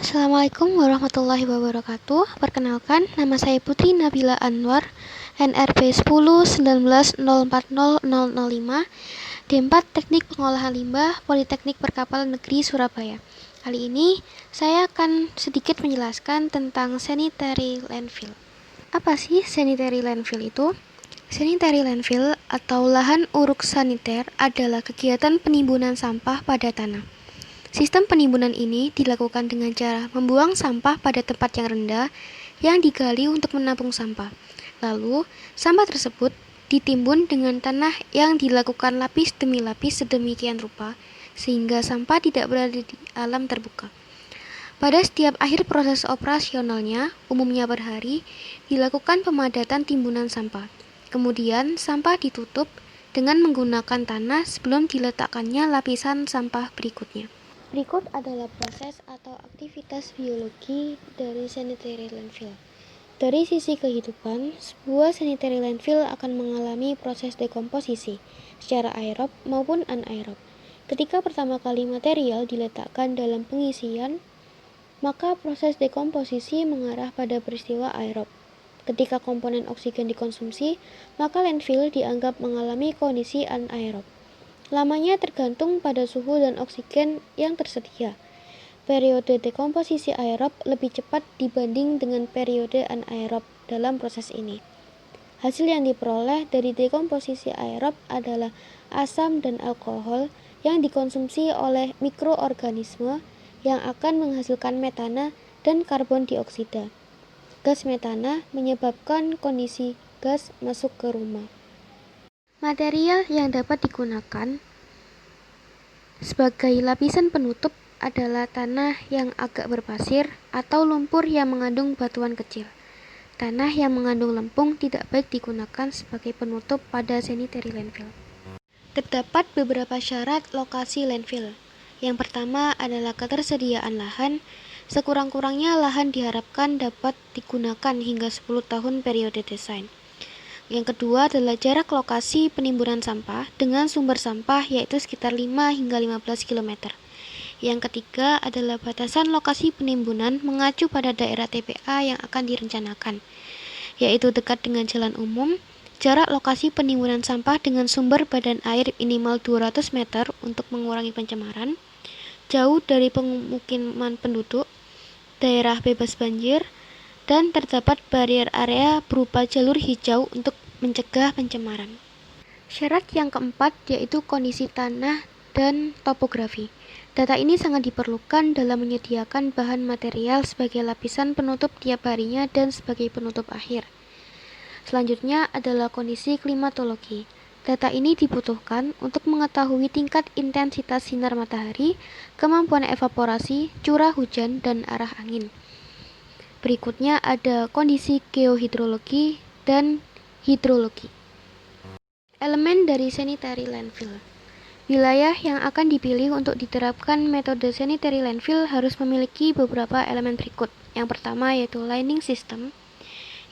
Assalamualaikum warahmatullahi wabarakatuh. Perkenalkan, nama saya Putri Nabila Anwar, NRP 10 19 040 005, D4 Teknik Pengolahan Limbah, Politeknik Perkapalan Negeri Surabaya. Kali ini, saya akan sedikit menjelaskan tentang sanitary landfill. Apa sih sanitary landfill itu? Sanitary landfill atau lahan uruk saniter adalah kegiatan penimbunan sampah pada tanah. Sistem penimbunan ini dilakukan dengan cara membuang sampah pada tempat yang rendah yang digali untuk menampung sampah. Lalu, sampah tersebut ditimbun dengan tanah yang dilakukan lapis demi lapis sedemikian rupa sehingga sampah tidak berada di alam terbuka. Pada setiap akhir proses operasionalnya, umumnya per hari, dilakukan pemadatan timbunan sampah. Kemudian, sampah ditutup dengan menggunakan tanah sebelum diletakkannya lapisan sampah berikutnya. Berikut adalah proses atau aktivitas biologi dari sanitary landfill. Dari sisi kehidupan, sebuah sanitary landfill akan mengalami proses dekomposisi secara aerob maupun anaerob. Ketika pertama kali material diletakkan dalam pengisian, maka proses dekomposisi mengarah pada peristiwa aerob. Ketika komponen oksigen dikonsumsi, maka landfill dianggap mengalami kondisi anaerob. Lamanya tergantung pada suhu dan oksigen yang tersedia. Periode dekomposisi aerob lebih cepat dibanding dengan periode anaerob dalam proses ini. Hasil yang diperoleh dari dekomposisi aerob adalah asam dan alkohol yang dikonsumsi oleh mikroorganisme yang akan menghasilkan metana dan karbon dioksida. Gas metana menyebabkan kondisi gas masuk ke rumah. Material yang dapat digunakan sebagai lapisan penutup adalah tanah yang agak berpasir atau lumpur yang mengandung batuan kecil. Tanah yang mengandung lempung tidak baik digunakan sebagai penutup pada sanitary landfill. Terdapat beberapa syarat lokasi landfill. Yang pertama adalah ketersediaan lahan. Sekurang-kurangnya lahan diharapkan dapat digunakan hingga 10 tahun periode desain. Yang kedua adalah jarak lokasi penimbunan sampah dengan sumber sampah yaitu sekitar 5 hingga 15 km. Yang ketiga adalah batasan lokasi penimbunan mengacu pada daerah TPA yang akan direncanakan, yaitu dekat dengan jalan umum, jarak lokasi penimbunan sampah dengan sumber badan air minimal 200 meter untuk mengurangi pencemaran, jauh dari pemukiman penduduk, daerah bebas banjir, dan terdapat barier area berupa jalur hijau untuk mencegah pencemaran. Syarat yang keempat yaitu kondisi tanah dan topografi. Data ini sangat diperlukan dalam menyediakan bahan material sebagai lapisan penutup tiap harinya dan sebagai penutup akhir. Selanjutnya adalah kondisi klimatologi. Data ini dibutuhkan untuk mengetahui tingkat intensitas sinar matahari, kemampuan evaporasi, curah hujan, dan arah angin. Berikutnya ada kondisi geohidrologi dan hidrologi. Elemen dari sanitary landfill. Wilayah yang akan dipilih untuk diterapkan metode sanitary landfill harus memiliki beberapa elemen berikut. Yang pertama yaitu lining system,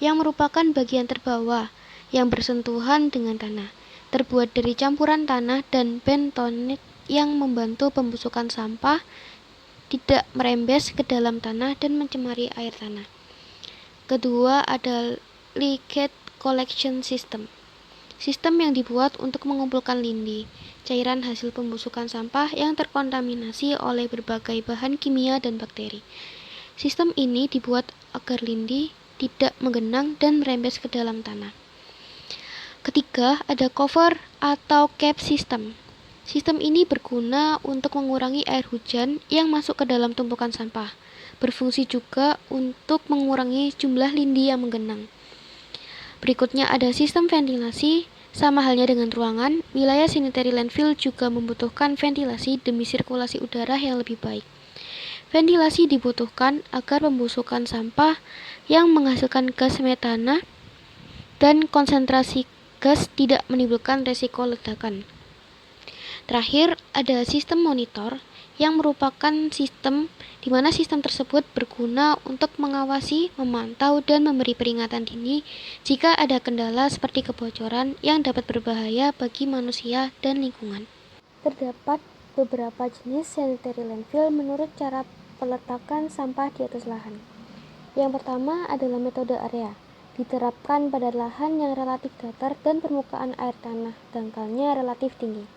yang merupakan bagian terbawah yang bersentuhan dengan tanah, terbuat dari campuran tanah dan bentonit yang membantu pembusukan sampah tidak merembes ke dalam tanah dan mencemari air tanah. Kedua ada leachate collection system. Sistem yang dibuat untuk mengumpulkan lindi, cairan hasil pembusukan sampah yang terkontaminasi oleh berbagai bahan kimia dan bakteri. Sistem ini dibuat agar lindi tidak menggenang dan merembes ke dalam tanah. Ketiga, ada cover atau cap system. Sistem ini berguna untuk mengurangi air hujan yang masuk ke dalam tumpukan sampah. Berfungsi juga untuk mengurangi jumlah lindi yang menggenang. Berikutnya ada sistem ventilasi. Sama halnya dengan ruangan, wilayah sanitary landfill juga membutuhkan ventilasi demi sirkulasi udara yang lebih baik. Ventilasi dibutuhkan agar pembusukan sampah yang menghasilkan gas metana dan konsentrasi gas tidak menimbulkan resiko ledakan. Terakhir, ada sistem monitor yang merupakan sistem di mana sistem tersebut berguna untuk mengawasi, memantau, dan memberi peringatan dini jika ada kendala seperti kebocoran yang dapat berbahaya bagi manusia dan lingkungan. Terdapat beberapa jenis sanitary landfill menurut cara peletakan sampah di atas lahan. Yang pertama adalah metode area. Diterapkan pada lahan yang relatif datar dan permukaan air tanah dangkalnya relatif tinggi.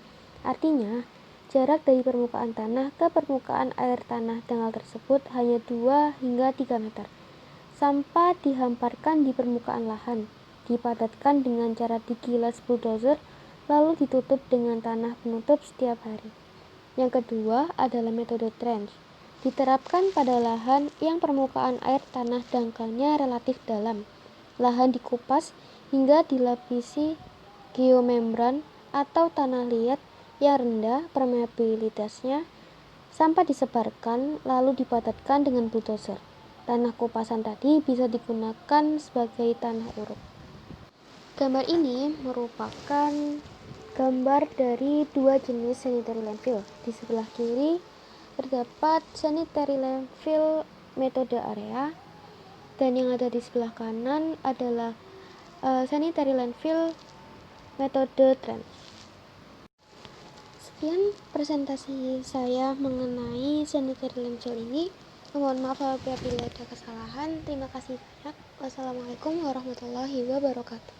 Artinya, jarak dari permukaan tanah ke permukaan air tanah dangkal tersebut hanya 2 hingga 3 meter. Sampah dihamparkan di permukaan lahan, dipadatkan dengan cara digilas bulldozer, lalu ditutup dengan tanah penutup setiap hari. Yang kedua adalah metode trench. Diterapkan pada lahan yang permukaan air tanah dangkalnya relatif dalam. Lahan dikupas hingga dilapisi geomembran atau tanah liat yang rendah permeabilitasnya. Sampah disebarkan lalu dipadatkan dengan bulldozer. Tanah kupasan tadi bisa digunakan sebagai tanah uruk. Gambar ini merupakan gambar dari dua jenis sanitary landfill. Di sebelah kiri terdapat sanitary landfill metode area, dan yang ada di sebelah kanan adalah sanitary landfill metode trench. Sekian presentasi saya mengenai sanitary landfill ini. Mohon maaf apabila ada kesalahan. Terima kasih banyak. Wassalamualaikum warahmatullahi wabarakatuh.